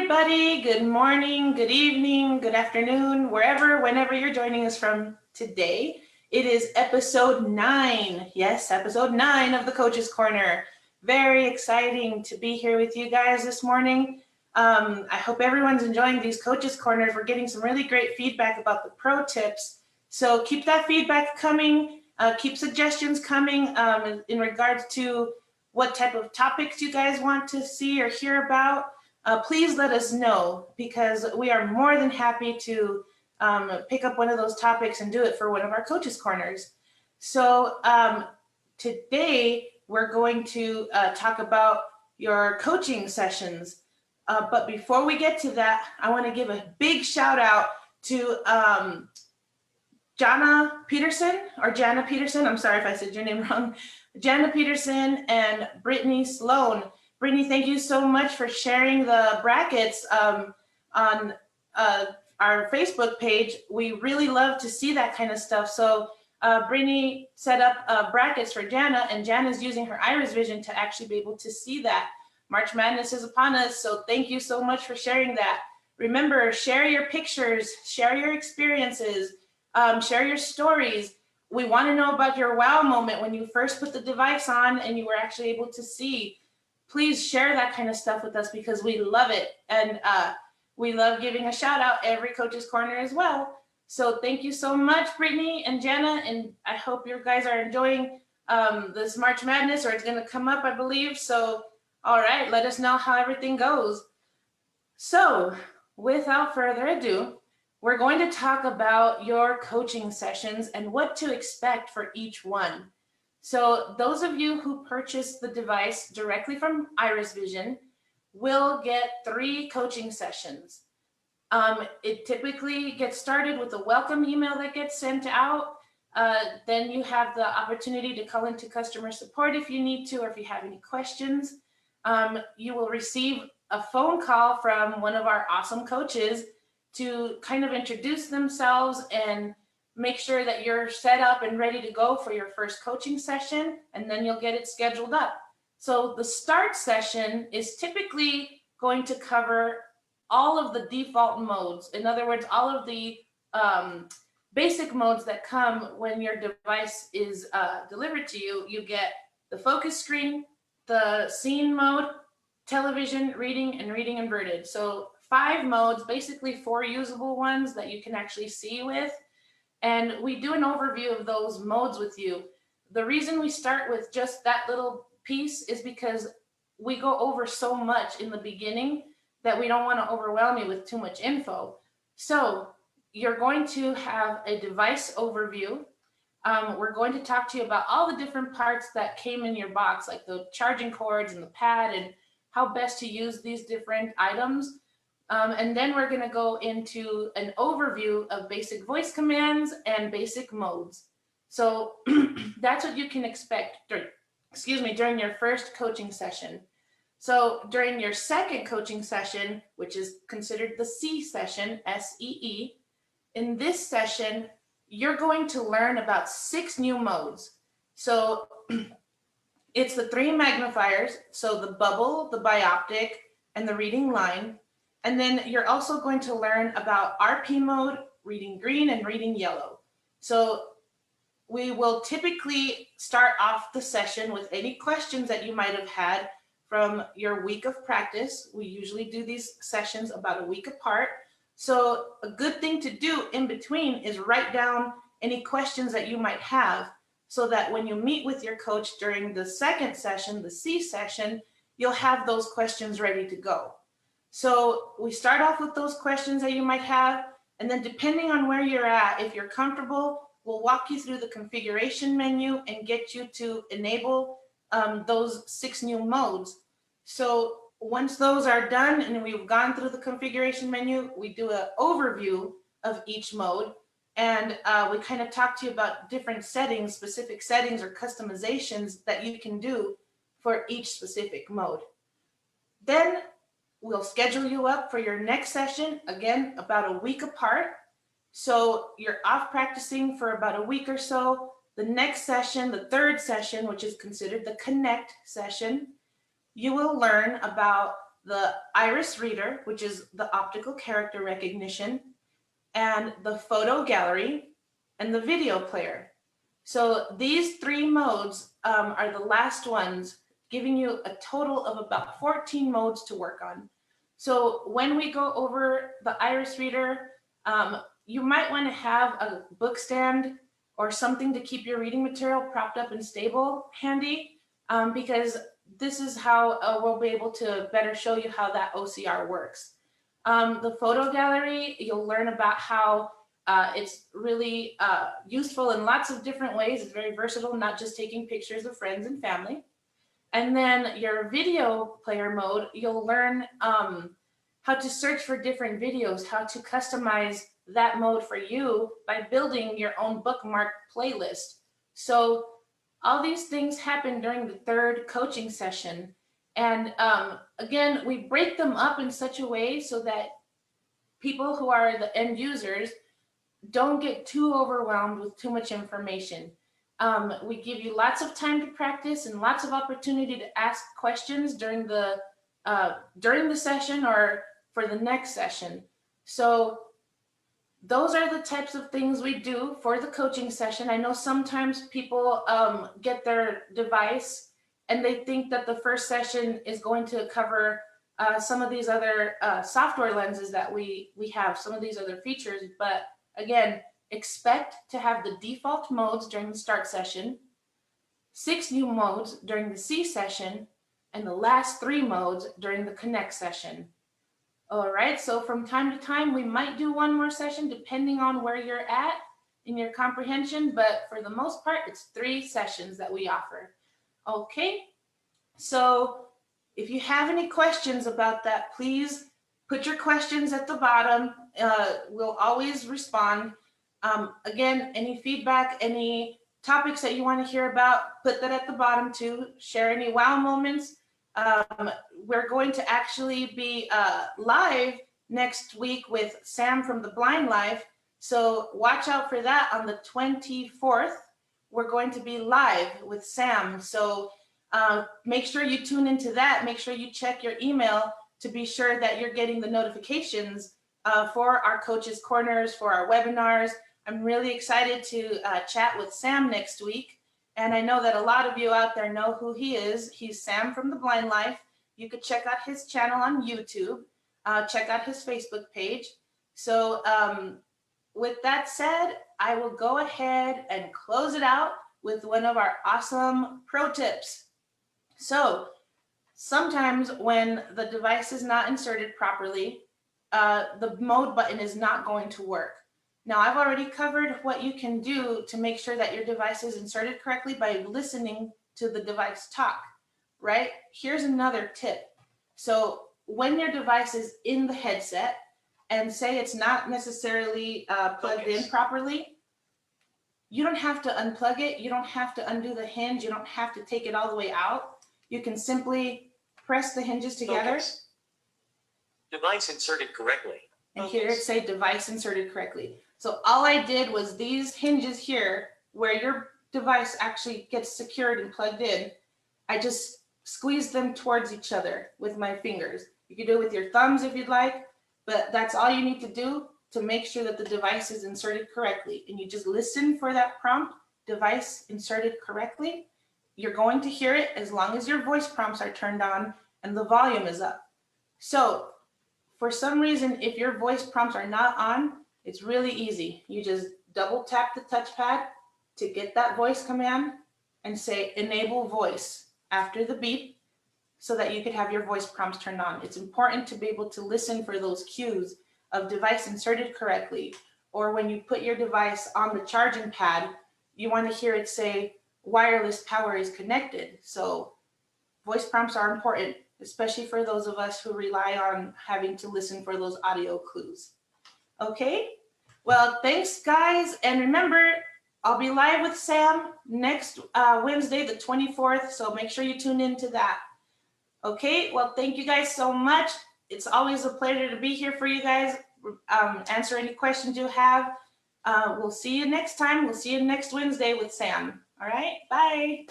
everybody. Good morning, good evening, good afternoon, whenever you're joining us from today. It is episode 9. Yes, episode 9 of the Coach's Corner. Very exciting to be here with you guys this morning. I hope everyone's enjoying these Coach's Corners. We're getting some really great feedback about the pro tips. So keep that feedback coming. Keep suggestions coming in regards to what type of topics you guys want to see or hear about. Please let us know, because we are more than happy to pick up one of those topics and do it for one of our Coaches Corners. So today we're going to talk about your coaching sessions. But before we get to that, I want to give a big shout out to Jana Peterson. I'm sorry if I said your name wrong. Jana Peterson and Brittany Sloan. Brittany, thank you so much for sharing the brackets on our Facebook page. We really love to see that kind of stuff. So Brittany set up brackets for Jana, and Jana's using her IrisVision to actually be able to see that. March Madness is upon us, so thank you so much for sharing that. Remember, share your pictures, share your experiences, share your stories. We want to know about your wow moment when you first put the device on and you were actually able to see. Please share that kind of stuff with us, because we love it. And we love giving a shout out every Coach's Corner as well. So thank you so much, Brittany and Jana. And I hope you guys are enjoying this March Madness, or it's going to come up, I believe. So, all right, let us know how everything goes. So without further ado, we're going to talk about your coaching sessions and what to expect for each one. So those of you who purchase the device directly from IrisVision will get 3 coaching sessions. It typically gets started with a welcome email that gets sent out. Then you have the opportunity to call into customer support if you need to, or if you have any questions. You will receive a phone call from one of our awesome coaches to kind of introduce themselves and make sure that you're set up and ready to go for your first coaching session, and then you'll get it scheduled up. So the start session is typically going to cover all of the default modes. In other words, all of the basic modes that come when your device is delivered to you. You get the focus screen, the scene mode, television, reading, and reading inverted. So 5 modes, basically 4 usable ones that you can actually see with. And we do an overview of those modes with you. The reason we start with just that little piece is because we go over so much in the beginning that we don't want to overwhelm you with too much info. So you're going to have a device overview. We're going to talk to you about all the different parts that came in your box, like the charging cords and the pad, and how best to use these different items. And then we're going to go into an overview of basic voice commands and basic modes. So that's what you can expect during your first coaching session. So during your second coaching session, which is considered the C session, S-E-E, in this session, you're going to learn about 6 new modes. So it's the 3 magnifiers, so the bubble, the bioptic, and the reading line. And then you're also going to learn about RP mode, reading green, and reading yellow. So we will typically start off the session with any questions that you might have had from your week of practice. We usually do these sessions about a week apart. So a good thing to do in between is write down any questions that you might have, so that when you meet with your coach during the second session, the C session, you'll have those questions ready to go. So we start off with those questions that you might have, and then depending on where you're at, if you're comfortable, we'll walk you through the configuration menu and get you to enable those 6 new modes. So once those are done and we've gone through the configuration menu, we do an overview of each mode, and we kind of talk to you about different settings, specific settings or customizations that you can do for each specific mode. Then we'll schedule you up for your next session, again, about a week apart. So you're off practicing for about a week or so. The next session, the third session, which is considered the connect session, you will learn about the iris reader, which is the optical character recognition, and the photo gallery, and the video player. So these 3 modes are the last ones, giving you a total of about 14 modes to work on. So when we go over the iris reader, you might want to have a book stand or something to keep your reading material propped up and stable handy, because this is how we'll be able to better show you how that OCR works. The photo gallery, you'll learn about how it's really useful in lots of different ways. It's very versatile, not just taking pictures of friends and family. And then your video player mode, you'll learn how to search for different videos, how to customize that mode for you by building your own bookmark playlist. So all these things happen during the 3rd coaching session. And again, we break them up in such a way so that people who are the end users don't get too overwhelmed with too much information. We give you lots of time to practice and lots of opportunity to ask questions during the session or for the next session. So those are the types of things we do for the coaching session. I know sometimes people get their device and they think that the first session is going to cover some of these other software lenses that we have, some of these other features. But again, expect to have the default modes during the start session, 6 new modes during the C session, and the last 3 modes during the connect session. All right, so from time to time, we might do 1 more session depending on where you're at in your comprehension, but for the most part, it's 3 sessions that we offer. Okay, so if you have any questions about that, please put your questions at the bottom. We'll always respond. Again, any feedback, any topics that you want to hear about, put that at the bottom too. Share any wow moments. We're going to actually be live next week with Sam from the Blind Life. So watch out for that on the 24th. We're going to be live with Sam. So make sure you tune into that. Make sure you check your email to be sure that you're getting the notifications for our Coaches Corners, for our webinars. I'm really excited to chat with Sam next week. And I know that a lot of you out there know who he is. He's Sam from the Blind Life. You could check out his channel on YouTube. Check out his Facebook page. So with that said, I will go ahead and close it out with one of our awesome pro tips. So sometimes when the device is not inserted properly, the mode button is not going to work. Now, I've already covered what you can do to make sure that your device is inserted correctly by listening to the device talk, right? Here's another tip. So when your device is in the headset and say it's not necessarily plugged in properly, you don't have to unplug it. You don't have to undo the hinge. You don't have to take it all the way out. You can simply press the hinges together. Device inserted correctly. And here it say device inserted correctly. So all I did was these hinges here where your device actually gets secured and plugged in, I just squeezed them towards each other with my fingers. You can do it with your thumbs if you'd like, but that's all you need to do to make sure that the device is inserted correctly. And you just listen for that prompt, device inserted correctly. You're going to hear it as long as your voice prompts are turned on and the volume is up. So for some reason, if your voice prompts are not on, it's really easy. You just double tap the touchpad to get that voice command and say enable voice after the beep so that you could have your voice prompts turned on. It's important to be able to listen for those cues of device inserted correctly, or when you put your device on the charging pad, you want to hear it say wireless power is connected. So voice prompts are important, especially for those of us who rely on having to listen for those audio clues. Okay, well, thanks guys. And remember, I'll be live with Sam next Wednesday, the 24th. So make sure you tune into that. Okay, well, thank you guys so much. It's always a pleasure to be here for you guys. Answer any questions you have. We'll see you next time. We'll see you next Wednesday with Sam. All right, bye.